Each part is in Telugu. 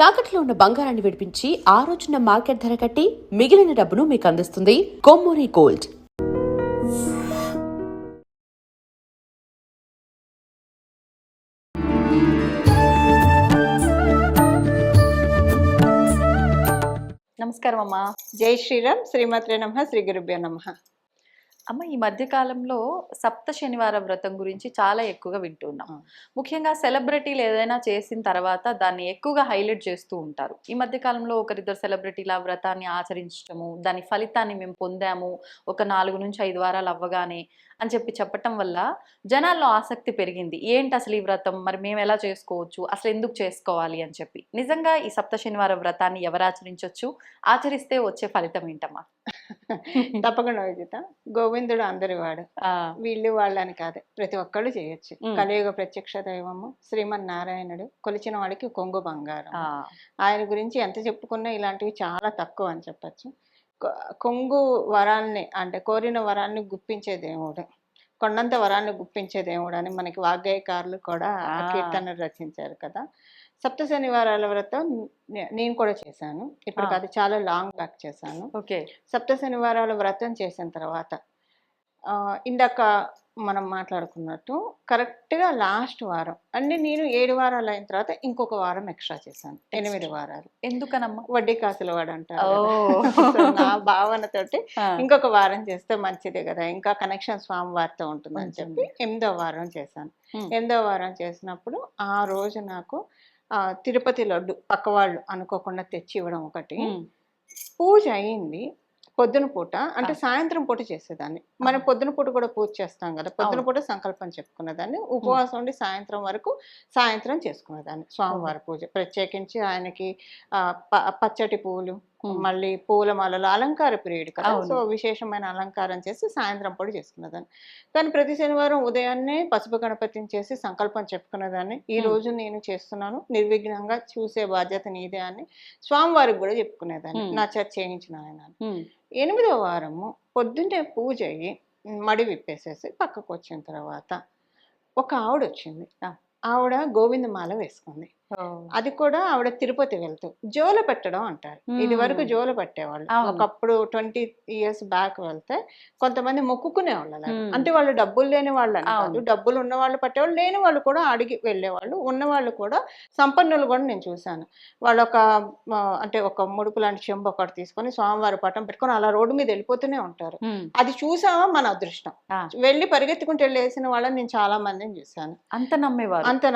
తాకట్లో ఉన్న బంగారాన్ని విడిపించి ఆ రోజున మార్కెట్ ధర కట్టి మిగిలిన డబ్బును మీకు అందిస్తుంది కొమ్మూరి గోల్డ్. నమస్కారం అమ్మా. జై శ్రీరామ్. శ్రీమాత్రే నమః. శ్రీ గురుభ్యో నమః. అమ్మ, ఈ మధ్య కాలంలో సప్త శనివార వ్రతం గురించి చాలా ఎక్కువగా వింటున్నాం. ముఖ్యంగా సెలబ్రిటీలు ఏదైనా చేసిన తర్వాత దాన్ని ఎక్కువగా హైలైట్ చేస్తూ ఉంటారు. ఈ మధ్య కాలంలో ఒకరిద్దరు సెలబ్రిటీల వ్రతాన్ని ఆచరించడము, దాని ఫలితాన్ని మేము పొందాము ఒక 4 నుంచి 5 వారాలు అవ్వగానే అని చెప్పటం వల్ల జనాల్లో ఆసక్తి పెరిగింది. ఏంటి అసలు ఈ వ్రతం, మరి మేము ఎలా చేసుకోవచ్చు, అసలు ఎందుకు చేసుకోవాలి అని చెప్పి. నిజంగా ఈ సప్త శనివార వ్రతాన్ని ఎవరు ఆచరించవచ్చు, ఆచరిస్తే వచ్చే ఫలితం ఏంటమ్మా? తప్పకుండా విజిత. గోవిందుడు అందరి వాడు, వీళ్ళు వాళ్ళని కాదు, ప్రతి ఒక్కళ్ళు చేయొచ్చు. కలియుగ ప్రత్యక్ష దైవము శ్రీమన్నారాయణుడు, కొలిచిన వాడికి కొంగు బంగారం. ఆయన గురించి ఎంత చెప్పుకున్నా ఇలాంటివి చాలా తక్కువ అని చెప్పచ్చు. కొంగు వరాల్ని, అంటే కోరిన వరాన్ని గుప్పించే దేవుడు, కొండంత వరాన్ని గుప్పించే దేవుడు అని మనకి వాగ్గేయకారులు కూడా కీర్తనలు రచించారు కదా. సప్త శనివారాల వ్రతం నేను కూడా చేశాను. ఇప్పుడు కాదు, చాలా లాంగ్ బ్యాక్ చేశాను. ఓకే. సప్త శనివారాల వ్రతం చేసిన తర్వాత ఇందాక మనం మాట్లాడుకున్నట్టు కరెక్ట్గా లాస్ట్ వారం అంటే నేను 7 వారాలు అయిన తర్వాత ఇంకొక వారం ఎక్స్ట్రా చేశాను. 8 వారాలు. ఎందుకనమ్మా? వడ్డీ కాసుల వాడు అంటారు. నా భావనతోటి ఇంకొక వారం చేస్తే మంచిదే కదా, ఇంకా కనెక్షన్ స్వామి వారితో ఉంటుందని చెప్పి 8వ వారం చేశాను. 8వ వారం చేసినప్పుడు ఆ రోజు నాకు తిరుపతి లడ్డు పక్క వాళ్ళు అనుకోకుండా తెచ్చి ఇవ్వడం ఒకటి. పూజ అయింది పొద్దున పూట, అంటే సాయంత్రం పూట చేసేదాన్ని. మనం పొద్దున పూట కూడా పూజ చేస్తాం కదా, పొద్దున పూట సంకల్పం చెప్పుకునేదాన్ని. ఉపవాసం ఉండి సాయంత్రం వరకు సాయంత్రం చేసుకునేదాన్ని స్వామివారి పూజ. ప్రత్యేకించి ఆయనకి పచ్చటి పువ్వులు, మళ్ళీ పూల మాలలు, అలంకార ప్రియుడు కదా, సో విశేషమైన అలంకారం చేసి సాయంత్రం పూట చేసుకునేదాన్ని. కానీ ప్రతి శనివారం ఉదయాన్నే పసుపు గణపతిని చేసి సంకల్పం చెప్పుకునేదాన్ని. ఈ రోజు నేను చేస్తున్నాను, నిర్విఘ్నంగా చూసే బాధ్యత నీదే అని స్వామివారికి కూడా చెప్పుకునేదాన్ని, నా చేత చేయించిన ఆయన. 8వ వారము పొద్దున్నే పూజ అయ్యి మడి విప్పేసేసి పక్కకు వచ్చిన తర్వాత ఒక ఆవిడ వచ్చింది. ఆవిడ గోవిందమాల వేసుకుంది. అది కూడా ఆవిడ తిరుపతి వెళ్తూ జోల పెట్టడం అంటారు. ఇది వరకు జోల పెట్టేవాళ్ళు. ఒకప్పుడు 20 years బ్యాక్ వెళ్తే కొంతమంది మొక్కుకునే వాళ్ళు, అంటే వాళ్ళు డబ్బులు లేని వాళ్ళు అని కాదు, డబ్బులు ఉన్న వాళ్ళు పట్టేవాళ్ళు, లేని వాళ్ళు కూడా అడిగి వెళ్ళేవాళ్ళు. ఉన్నవాళ్ళు కూడా సంపన్నులు కూడా నేను చూశాను. వాళ్ళు అంటే ఒక ముడుపు లాంటి చెంబు ఒకటి తీసుకొని స్వామివారి పటం పెట్టుకొని అలా రోడ్డు మీద వెళ్ళిపోతూనే ఉంటారు. అది చూసామా మన అదృష్టం. వెళ్ళి పరిగెత్తుకుంటూ వెళ్ళి వేసిన వాళ్ళని నేను చాలా మందిని చూశాను. అంత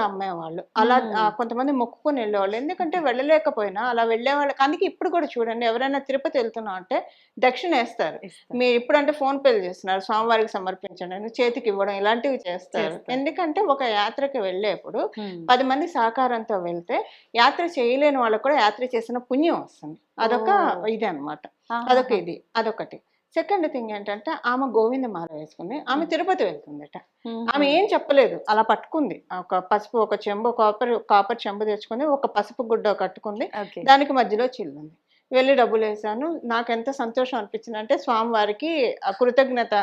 నమ్మేవాళ్ళు. అలా కొంతమంది మొక్కుకొని వెళ్ళేవాళ్ళు. ఎందుకంటే వెళ్ళలేకపోయినా అలా వెళ్ళేవాళ్ళు. అందుకే ఇప్పుడు కూడా చూడండి, ఎవరైనా తిరుపతి వెళ్తున్నా అంటే దక్షిణ వేస్తారు. మీరు ఇప్పుడంటే ఫోన్ పేలు చేస్తున్నారు, స్వామివారికి సమర్పించండి, చేతికి ఇవ్వడం, ఇలాంటివి చేస్తారు. ఎందుకంటే ఒక యాత్రకి వెళ్ళేప్పుడు 10 మంది సహకారంతో వెళ్తే యాత్ర చేయలేని వాళ్ళకు కూడా యాత్ర చేసిన పుణ్యం వస్తుంది. అదొక ఇది అనమాట. అదొకటి. సెకండ్ థింగ్ ఏంటంటే, ఆమె గోవిందమాల వేసుకుంది. ఆమె తిరుపతి వెళ్తుందట. ఆమె ఏం చెప్పలేదు, అలా పట్టుకుంది. ఒక పసుపు, ఒక చెంబు, కాపర్ చెంబు తెచ్చుకుంది, ఒక పసుపు గుడ్డ కట్టుకుంది, దానికి మధ్యలో చిల్లుంది. వెళ్ళి డబ్బులు వేసాను. నాకు ఎంత సంతోషం అనిపించింది అంటే, స్వామివారికి కృతజ్ఞత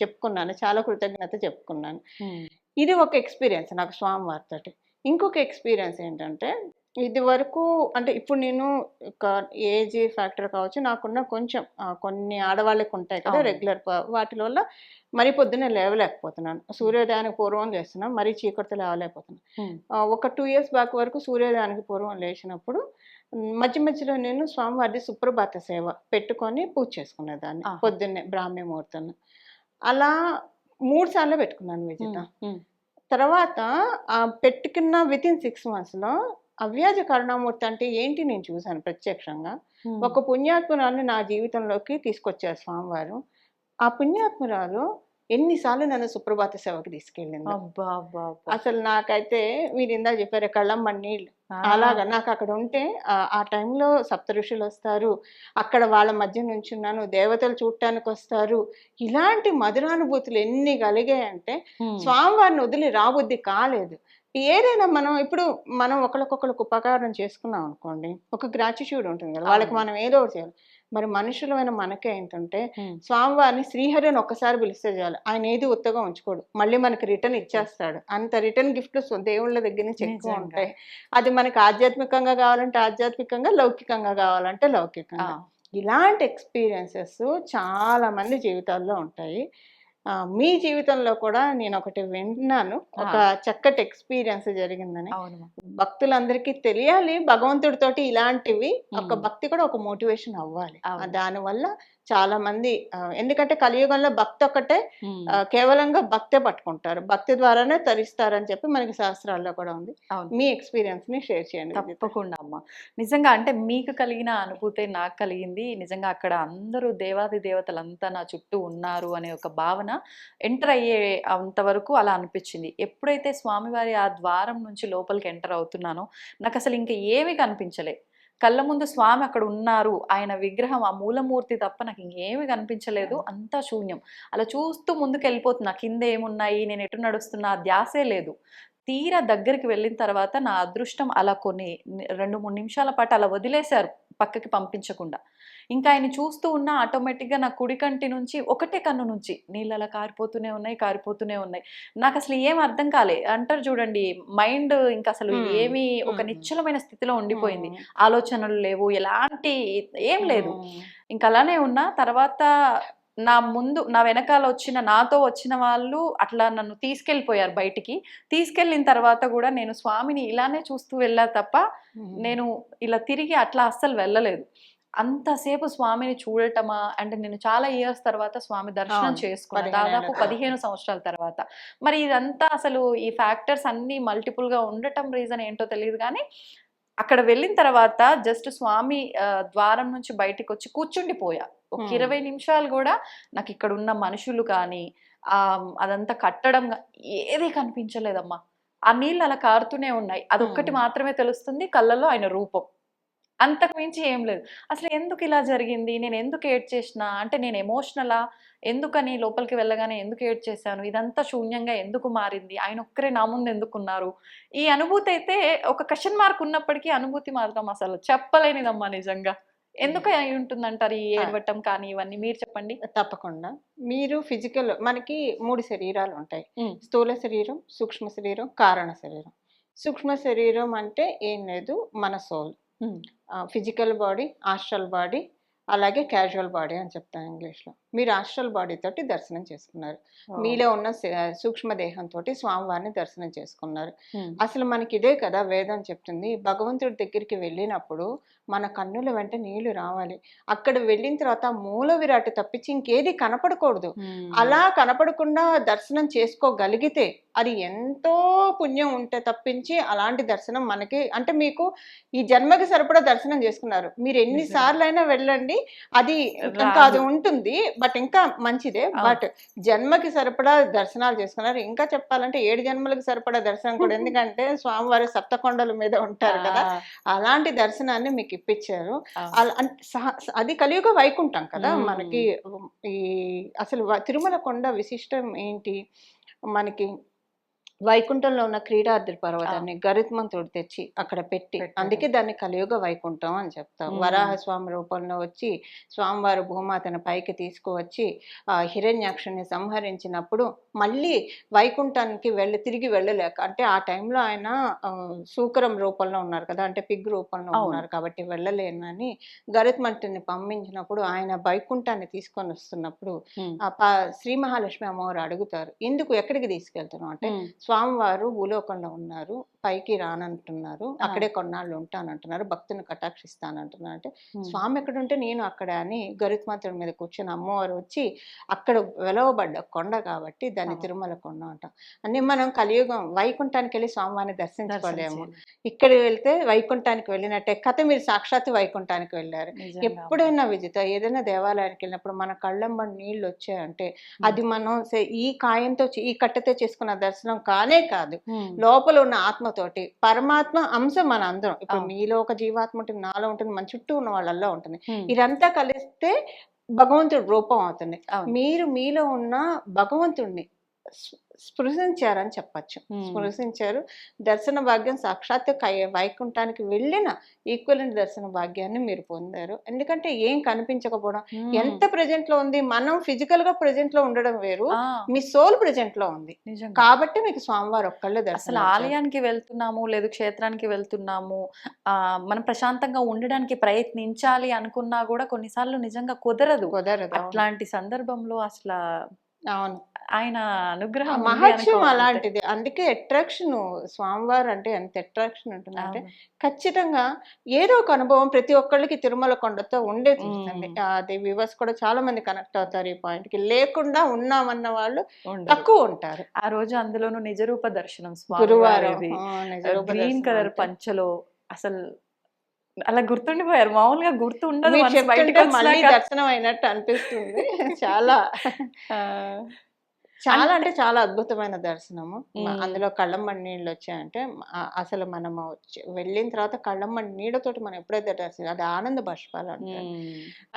చెప్పుకున్నాను, చాలా కృతజ్ఞత చెప్పుకున్నాను. ఇది ఒక ఎక్స్పీరియన్స్ నాకు స్వామివారితోటి. ఇంకొక ఎక్స్పీరియన్స్ ఏంటంటే, ఇది వరకు అంటే ఇప్పుడు నేను ఒక ఏజ్ ఫ్యాక్టర్ కావచ్చు, నాకున్న కొంచెం కొన్ని ఆడవాళ్ళకి ఉంటాయి కదా రెగ్యులర్, వాటి వల్ల మరీ పొద్దున్నే లేవలేకపోతున్నాను. సూర్యోదయానికి పూర్వం లేస్తున్నాను, మరీ చీకటితో లేవలేకపోతున్నాను. ఒక 2 years బ్యాక్ వరకు సూర్యోదయానికి పూర్వం లేచినప్పుడు మధ్యలో నేను స్వామివారి సుప్రభాత సేవ పెట్టుకొని పూజ చేసుకునేదాన్ని పొద్దున్నే బ్రాహ్మీ ముహూర్తం. అలా 3 సార్లు పెట్టుకున్నాను విజిత. తర్వాత పెట్టుకున్న వితిన్ 6 monthsలో అవ్యాజ కరుణామూర్తి అంటే ఏంటి నేను చూశాను ప్రత్యక్షంగా. ఒక పుణ్యాత్మురాలను నా జీవితంలోకి తీసుకొచ్చారు స్వామివారు. ఆ పుణ్యాత్మురాలు ఎన్నిసార్లు నన్ను సుప్రభాత సేవకి తీసుకెళ్ళింది. అసలు నాకైతే మీరు ఇందాక చెప్పారు కళ్ళమ్మ నీళ్ళు, అలాగా నాకు అక్కడ ఉంటే ఆ టైంలో సప్త ఋషులు వస్తారు, అక్కడ వాళ్ళ మధ్య నుంచి ఉన్నాను, దేవతలు చూడటానికి వస్తారు. ఇలాంటి మధురానుభూతులు ఎన్ని కలిగాయంటే స్వామివారిని వదిలి రాబుద్ధి కాలేదు. ఏదైనా మనం ఇప్పుడు మనం ఒకరికొకరికి ఉపకారం చేసుకున్నాం అనుకోండి, ఒక గ్రాటిట్యూడ్ ఉంటుంది కదా, వాళ్ళకి మనం ఏదో ఒకటి చేయాలి. మరి మనుషులమైన మనకే ఏంటంటే స్వామివారిని శ్రీహరిని ఒక్కసారి పిలిస్తే చాలు, ఆయన ఏది ఉత్తగా ఉంచుకోడు, మళ్ళీ మనకి రిటర్న్ ఇచ్చేస్తాడు. అంత రిటర్న్ గిఫ్ట్లు దేవుళ్ళ దగ్గర నుంచి ఎక్కువ ఉంటాయి. అది మనకి ఆధ్యాత్మికంగా కావాలంటే ఆధ్యాత్మికంగా, లౌకికంగా కావాలంటే లౌకికంగా. ఇలాంటి ఎక్స్పీరియన్సెస్ చాలా మంది జీవితాల్లో ఉంటాయి. మీ జీవితంలో కూడా నేను ఒకటి విన్నాను, ఒక చక్కటి ఎక్స్పీరియన్స్ జరిగిందని. భక్తులందరికీ తెలియాలి భగవంతుడితోటి ఇలాంటివి, ఒక భక్తి కూడా ఒక మోటివేషన్ అవ్వాలి. దానివల్ల చాలా మంది, ఎందుకంటే కలియుగంలో భక్తి ఒక్కటే, కేవలంగా భక్తే పట్టుకుంటారు, భక్తి ద్వారానే తరిస్తారని చెప్పి మనకి శాస్త్రాల్లో కూడా ఉంది. మీ ఎక్స్పీరియన్స్ ని షేర్ చేయండి. తప్పకుండా అమ్మ. నిజంగా అంటే మీకు కలిగిన అనుభూతి నాకు కలిగింది. నిజంగా అక్కడ అందరూ దేవాది దేవతలంతా నా చుట్టూ ఉన్నారు అనే ఒక భావన ఎంటర్ అయ్యే అంతవరకు అలా అనిపించింది. ఎప్పుడైతే స్వామివారి ఆ ద్వారం నుంచి లోపలికి ఎంటర్ అవుతున్నానో నాకు అసలు ఇంకా ఏమీ కనిపించలే. కళ్ళ ముందు స్వామి అక్కడ ఉన్నారు, ఆయన విగ్రహం, ఆ మూలమూర్తి తప్ప నాకు ఇంకేమీ కనిపించలేదు. అంతా శూన్యం. అలా చూస్తూ ముందుకు వెళ్ళిపోతున్నా, కింద ఏమున్నాయి, నేను ఎటు నడుస్తున్నా, ధ్యాసే లేదు. తీరా దగ్గరికి వెళ్ళిన తర్వాత నా అదృష్టం అలా కొన్ని 2-3 నిమిషాల పాటు అలా వదిలేశారు, పక్కకి పంపించకుండా. ఇంకా ఆయన చూస్తూ ఉన్నా ఆటోమేటిక్గా నా కుడి కంటి నుంచి, ఒకటే కన్ను నుంచి నీళ్ళు అలా కారిపోతూనే ఉన్నాయి. నాకు అసలు ఏం అర్థం కాలే. అంటారు చూడండి, మైండ్ ఇంకా అసలు ఏమీ ఒక నిశ్చలమైన స్థితిలో ఉండిపోయింది. ఆలోచనలు లేవు, ఎలాంటి ఏం లేదు. ఇంకా అలానే ఉన్నా. తర్వాత నా ముందు, నా వెనకాల నాతో వచ్చిన వాళ్ళు అట్లా నన్ను తీసుకెళ్ళిపోయారు బయటికి. తీసుకెళ్ళిన తర్వాత కూడా నేను స్వామిని ఇలానే చూస్తూ వెళ్ళా తప్ప నేను ఇలా తిరిగి అట్లా అస్సలు వెళ్ళలేదు. అంతసేపు స్వామిని చూడటమా అంటే, నేను చాలా ఇయర్స్ తర్వాత స్వామి దర్శనం చేసుకున్నాను, దాదాపు 15 సంవత్సరాల తర్వాత. మరి ఇదంతా అసలు ఈ ఫ్యాక్టర్స్ అన్ని మల్టిపుల్ గా ఉండటం రీజన్ ఏంటో తెలియదు కానీ, అక్కడ వెళ్ళిన తర్వాత జస్ట్ స్వామి ద్వారం నుంచి బయటికి వచ్చి కూర్చుండిపోయా. ఒక 20 నిమిషాలు కూడా నాకు ఇక్కడ ఉన్న మనుషులు కానీ అదంతా కట్టడం ఏది కనిపించలేదమ్మా. ఆ నీళ్ళు అలా కారుతూనే ఉన్నాయి. అదొక్కటి మాత్రమే తెలుస్తుంది, కళ్ళలో ఆయన రూపం. అంతకు మించి ఏం లేదు. అసలు ఎందుకు ఇలా జరిగింది, నేను ఎందుకు ఏడ్చేసిన అంటే, నేను ఎమోషనలా, ఎందుకని లోపలికి వెళ్ళగానే ఎందుకు ఏడ్చేశాను, ఇదంతా శూన్యంగా ఎందుకు మారింది, ఆయన ఒక్కరే నా ముందు ఎందుకున్నారు, ఈ అనుభూతి అయితే ఒక క్వశ్చన్ మార్క్ ఉన్నప్పటికీ అనుభూతి మాత్రం అసలు చెప్పలేనిదమ్మా నిజంగా. ఎందుకు అయి ఉంటుందంటారు ఈ ఏడవటం కానీ ఇవన్నీ? మీరు చెప్పండి. తప్పకుండా. మీరు ఫిజికల్, మనకి 3 శరీరాలు ఉంటాయి, స్థూల శరీరం, సూక్ష్మ శరీరం, కారణ శరీరం. సూక్ష్మ శరీరం అంటే ఏం లేదు, మన soul. Physical body, astral body, అలాగే క్యాజువల్ బాడీ అని చెప్తాను ఇంగ్లీష్లో. మీరు ఆస్ట్రల్ బాడీ తోటి దర్శనం చేసుకున్నారు, మీలో ఉన్న సూక్ష్మ దేహంతో స్వామివారిని దర్శనం చేసుకున్నారు. అసలు మనకి ఇదే కదా వేదం చెప్తుంది, భగవంతుడి దగ్గరికి వెళ్ళినప్పుడు మన కన్నుల వెంట నీళ్లు రావాలి. అక్కడ వెళ్ళిన తర్వాత మూల విరాట్ తప్పించి ఇంకేది కనపడకూడదు. అలా కనపడకుండా దర్శనం చేసుకోగలిగితే అది ఎంతో పుణ్యం ఉంటే తప్పించి అలాంటి దర్శనం మనకి అంటే, మీకు ఈ జన్మకి సరిపడా దర్శనం చేసుకున్నారు, మీరు ఎన్నిసార్లు అయినా వెళ్ళండి, అది ఇంకా అది ఉంటుంది, బట్ ఇంకా మంచిదే. బట్ జన్మకి సరిపడా దర్శనాలు చేసుకున్నారు. ఇంకా చెప్పాలంటే 7 జన్మలకు సరిపడా దర్శనం కూడా, ఎందుకంటే స్వామివారి సప్తకొండల మీద ఉంటారు కదా, అలాంటి దర్శనాన్ని మీకు ఇప్పించారు. అది కలియుగ వైకుంఠం కదా మనకి. ఈ అసలు తిరుమల కొండ విశిష్టం ఏంటి, మనకి వైకుంఠంలో ఉన్న క్రీడాద్రి పర్వతాన్ని గరుత్మంతుడు తెచ్చి అక్కడ పెట్టి, అందుకే దాన్ని కలియుగ వైకుంఠం అని చెప్తాం. వరాహస్వామి రూపంలో వచ్చి స్వామివారు భూమాతను పైకి తీసుకువచ్చి హిరణ్యాక్షుని సంహరించినప్పుడు మళ్ళీ వైకుంఠానికి తిరిగి వెళ్ళలేక, అంటే ఆ టైంలో ఆయన శూకరం రూపంలో ఉన్నారు కదా, అంటే పిగ్ రూపంలో ఉన్నారు కాబట్టి వెళ్ళలేనని గరుత్మంతుడిని పంపించినప్పుడు, ఆయన వైకుంఠాన్ని తీసుకొని వస్తున్నప్పుడు శ్రీ మహాలక్ష్మి అమ్మవారు అడుగుతారు, ఎందుకు ఎక్కడికి తీసుకెళ్తున్నాం అంటే, స్వామివారు భూలోకంలో ఉన్నారు, పైకి రానంటున్నారు, అక్కడే కొన్నాళ్ళు ఉంటానంటున్నారు, భక్తుని కటాక్షిస్తానంటున్నారు. అంటే స్వామి ఎక్కడ ఉంటే నేను అక్కడ అని గరుత్మంతుడి మీద కూర్చొని అమ్మవారు వచ్చి అక్కడ వెలవబడ్డ కొండ కాబట్టి దాన్ని తిరుమల కొండ అంటాం. అని మనం కలియుగం వైకుంఠానికి వెళ్ళి స్వామివారిని దర్శించుకోలేము, ఇక్కడ వెళ్తే వైకుంఠానికి వెళ్ళినట్టే కథ. మీరు సాక్షాత్తు వైకుంఠానికి వెళ్ళారు. ఎప్పుడైనా ఏదైనా దేవాలయానికి వెళ్ళినప్పుడు మన కళ్ళంబడి నీళ్ళు వచ్చాయంటే అది మనం ఈ కాయంతో ఈ కట్టెతో చేసుకున్న దర్శనం కానే కాదు, లోపల ఉన్న ఆత్మతోటి. పరమాత్మ అంశ మన అందరం, ఇప్పుడు మీలో ఒక జీవాత్మ ఉంటుంది, నాలో ఉంటుంది, మన చుట్టూ ఉన్న వాళ్ళల్లో ఉంటుంది. ఇదంతా కలిస్తే భగవంతుడి రూపం అవుతుంది. మీరు మీలో ఉన్న భగవంతుడిని స్పృశించారని చెప్పచ్చు. స్పృశించారు. దర్శన భాగ్యం సాక్షాత్ వైకుంఠానికి వెళ్ళిన ఈక్వలెంట్ దర్శన భాగ్యాన్ని మీరు పొందారు. ఎందుకంటే ఏం కనిపించకపోవడం, ఎంత ప్రెజెంట్ లో ఉంది. మనం ఫిజికల్ గా ప్రెజెంట్ లో ఉండడం వేరు, మీ సోల్ ప్రెజెంట్ లో ఉంది కాబట్టి మీకు స్వామివారు ఒక్కళ్ళే దర్శనం. అసలు ఆలయానికి వెళ్తున్నాము లేదు క్షేత్రానికి వెళ్తున్నాము, మనం ప్రశాంతంగా ఉండడానికి ప్రయత్నించాలి అనుకున్నా కూడా కొన్నిసార్లు నిజంగా కుదరదు. అట్లాంటి సందర్భంలో అసలు అవును, ఆయన అనుగ్రహం మహత్యం అలాంటిది. అందుకే అట్రాక్షన్, స్వామివారు అంటే ఎంత అట్రాక్షన్ ఉంటుందంటే ఖచ్చితంగా ఏదో ఒక అనుభవం ప్రతి ఒక్కళ్ళకి తిరుమల కొండతో ఉండే తీస్తుంది. అది వ్యూవర్స్ కూడా చాలా మంది కనెక్ట్ అవుతారు ఈ పాయింట్ కి. లేకుండా ఉన్నామన్న వాళ్ళు తక్కువ ఉంటారు. ఆ రోజు అందులోనూ నిజరూప దర్శనం గురువారం గ్రీన్ కలర్ పంచలో అసలు అలా గుర్తుండిపోయారు. మామూలుగా గుర్తు ఉండదు, మళ్ళీ దర్శనం అయినట్టు అనిపిస్తుంది. చాలా చాలా అంటే చాలా అద్భుతమైన దర్శనము. అందులో కళ్ళమ్మడి నీళ్ళు వచ్చాయంటే అసలు మనం వెళ్ళిన తర్వాత కళ్ళమ్మడి నీళ్ళతోటి మనం ఎప్పుడైతే దర్శనం, అది ఆనంద బాష్పాలు అంటారు.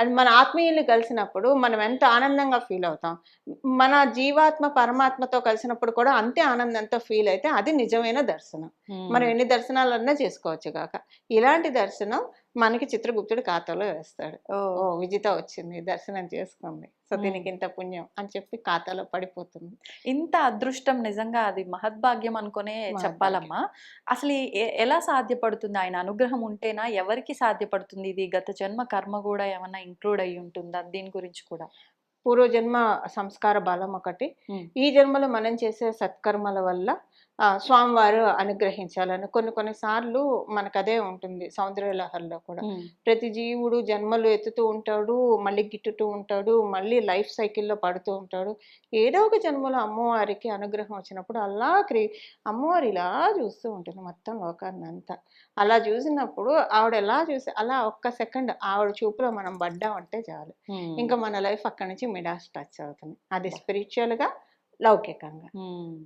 అది మన ఆత్మీయుల్ని కలిసినప్పుడు మనం ఎంత ఆనందంగా ఫీల్ అవుతాం. మన జీవాత్మ పరమాత్మతో కలిసినప్పుడు కూడా అంతే ఆనందంతో ఫీల్ అయితే అది నిజమైన దర్శనం. మనం ఎన్ని దర్శనాలన్నా చేసుకోవచ్చు కాక, ఇలాంటి దర్శనం మనకి చిత్రగుప్తుడు ఖాతాలో వేస్తాడు. ఓ విజిత వచ్చింది, దర్శనం చేసుకుంది, సో దీనికి ఇంత పుణ్యం అని చెప్పి ఖాతాలో పడిపోతుంది. ఇంత అదృష్టం నిజంగా అది మహద్భాగ్యం అనుకునే చెప్పాలమ్మా. అసలు ఎలా సాధ్యపడుతుంది? ఆయన అనుగ్రహం ఉంటేనా? ఎవరికి సాధ్యపడుతుంది ఇది? గత జన్మ కర్మ కూడా ఏమన్నా ఇంక్లూడ్ అయ్యి ఉంటుందా? దీని గురించి కూడా పూర్వజన్మ సంస్కార బలం ఒకటి, ఈ జన్మలో మనం చేసే సత్కర్మల వల్ల స్వామివారు అనుగ్రహించాలని కొన్నిసార్లు మనకు అదే ఉంటుంది. సౌందర్యలహరిలో కూడా ప్రతి జీవుడు జన్మలు ఎత్తుతూ ఉంటాడు, మళ్ళీ గిట్టుతూ ఉంటాడు, మళ్ళీ లైఫ్ సైకిల్లో పడుతూ ఉంటాడు. ఏదో ఒక జన్మలో అమ్మవారికి అనుగ్రహం వచ్చినప్పుడు అలా అమ్మవారు ఇలా చూస్తూ ఉంటుంది మొత్తం లోకాన్ని అంతా. అలా చూసినప్పుడు ఆవిడ ఎలా చూసి అలా ఒక్క సెకండ్ ఆవిడ చూపులో మనం పడ్డామంటే చాలు, ఇంకా మన లైఫ్ అక్కడి నుంచి మిడాస్ టచ్ అవుతుంది. అది స్పిరిచువల్ గా, లౌకికంగా.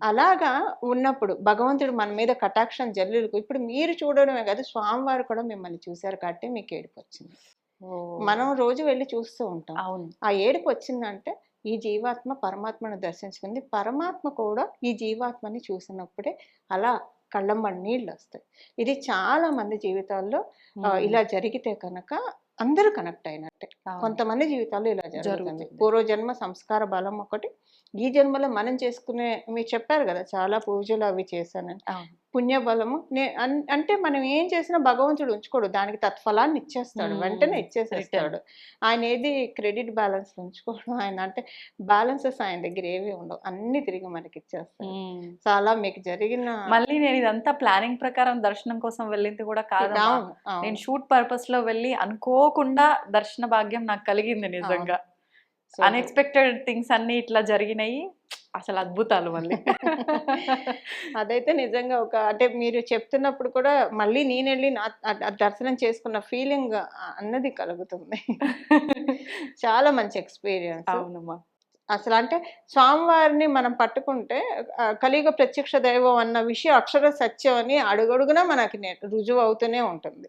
అలాగా ఉన్నప్పుడు భగవంతుడు మన మీద కటాక్షం జల్లులకు, ఇప్పుడు మీరు చూడడమే కాదు స్వామివారు కూడా మిమ్మల్ని చూశారు కాబట్టి మీకు ఏడుపు వచ్చింది. మనం రోజు వెళ్ళి చూస్తూ ఉంటాం. ఆ ఏడుపు వచ్చిందంటే ఈ జీవాత్మ పరమాత్మను దర్శించుకుంది, పరమాత్మ కూడా ఈ జీవాత్మని చూసినప్పుడే అలా కళ్ళమ్మడి నీళ్ళు వస్తాయి. ఇది చాలా మంది జీవితాల్లో ఇలా జరిగితే కనుక అందరూ కనెక్ట్ అయినట్టే. కొంతమంది జీవితాల్లో ఇలా జరుగుతుంది. పూర్వజన్మ సంస్కార బలం ఒకటి, ఈ జన్మలో మనం చేసుకునే, మీరు చెప్పారు కదా చాలా పూజలు అవి చేశానని, పుణ్యబలము. అంటే మనం ఏం చేసినా భగవంతుడు ఉంచుకోడు, దానికి తత్ఫలాన్ని ఇచ్చేస్తాడు, వెంటనే ఇచ్చేసేస్తాడు. ఆయన ఏది క్రెడిట్ బ్యాలెన్స్ ఉంచుకోవడం, ఆయన అంటే బ్యాలెన్సెస్ ఆయన దగ్గర ఏవి ఉండవు, అన్ని తిరిగి మనకి ఇచ్చేస్తాడు. సో అలా మీకు జరిగిన, మళ్ళీ నేను ఇదంతా ప్లానింగ్ ప్రకారం దర్శనం కోసం వెళ్ళింది కూడా కాదు, నేను షూట్ పర్పస్ లో వెళ్ళి అనుకోకుండా దర్శన భాగ్యం నాకు కలిగింది. నిజంగా అన్ఎక్స్పెక్టెడ్ థింగ్స్ అన్ని ఇట్లా జరిగినాయి, అసలు అద్భుతాలు. మళ్ళీ అదైతే నిజంగా ఒక, అంటే మీరు చెప్తున్నప్పుడు కూడా మళ్ళీ నేను వెళ్ళి నా దర్శనం చేసుకున్న ఫీలింగ్ అన్నది కలుగుతుంది. చాలా మంచి ఎక్స్పీరియన్స్. అవునమ్మా. అసలు అంటే స్వామివారిని మనం పట్టుకుంటే కలియుగ ప్రత్యక్ష దైవం అన్న విషయం అక్షర సత్యం అని అడుగడుగునా మనకి రుజువు అవుతూనే ఉంటుంది.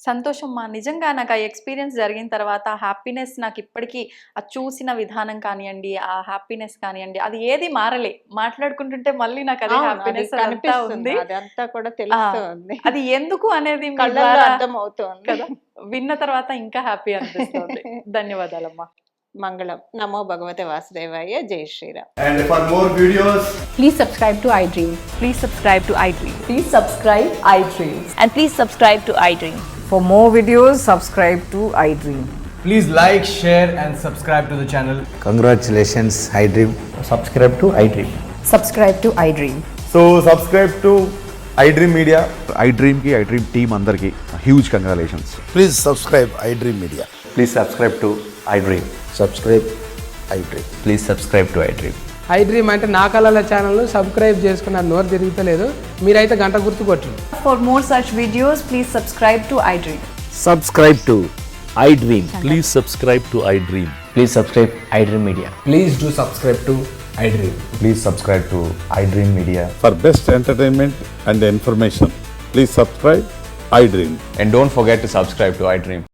సంతోషం మా, నిజంగా నాకు ఆ ఎక్స్పీరియన్స్ జరిగిన తర్వాత ఆ హ్యాపీనెస్ నాకు ఇప్పటికీ, ఆ చూసిన విధానం కానివ్వండి, ఆ హ్యాపీనెస్ కానివ్వండి, అది ఏది మారలే. మాట్లాడుకుంటుంటే మళ్ళీ నాకు అదే హ్యాపీనెస్ ఉంది, అదంతా కూడా తెలుస్తుంది. అది ఎందుకు అనేది అర్థం అవుతుంది కదా, విన్న తర్వాత ఇంకా హ్యాపీ అనిపిస్తుంది. ధన్యవాదాలమ్మా. మంగళం. నమో భగవతే వాసుదేవాయ. జై Sriram. And for more videos, please subscribe to iDream. Please subscribe to iDream. Please subscribe iDream. And please subscribe to iDream. For more videos, subscribe to iDream. please like, share and subscribe to the channel. Congratulations, iDream. Subscribe to iDream. Subscribe to iDream. So subscribe to iDream Media. iDream ki iDream team अंदर की huge congratulations. Please subscribe iDream Media. Please subscribe to iDream. Subscribe iDream. Please subscribe to iDream. iDream అంటే నా కళల ఛానల్ను సబ్స్క్రైబ్ చేసుకున్న నోరు తిరుగుతలేదు, మీరైతే గంట గుర్తు కొట్టండి. For more such videos, please subscribe to iDream. Subscribe to iDream. Please subscribe to iDream. Please subscribe iDream Media. Please do subscribe to iDream. Please subscribe to iDream Media. For best entertainment and information, please subscribe iDream. And don't forget to subscribe to iDream.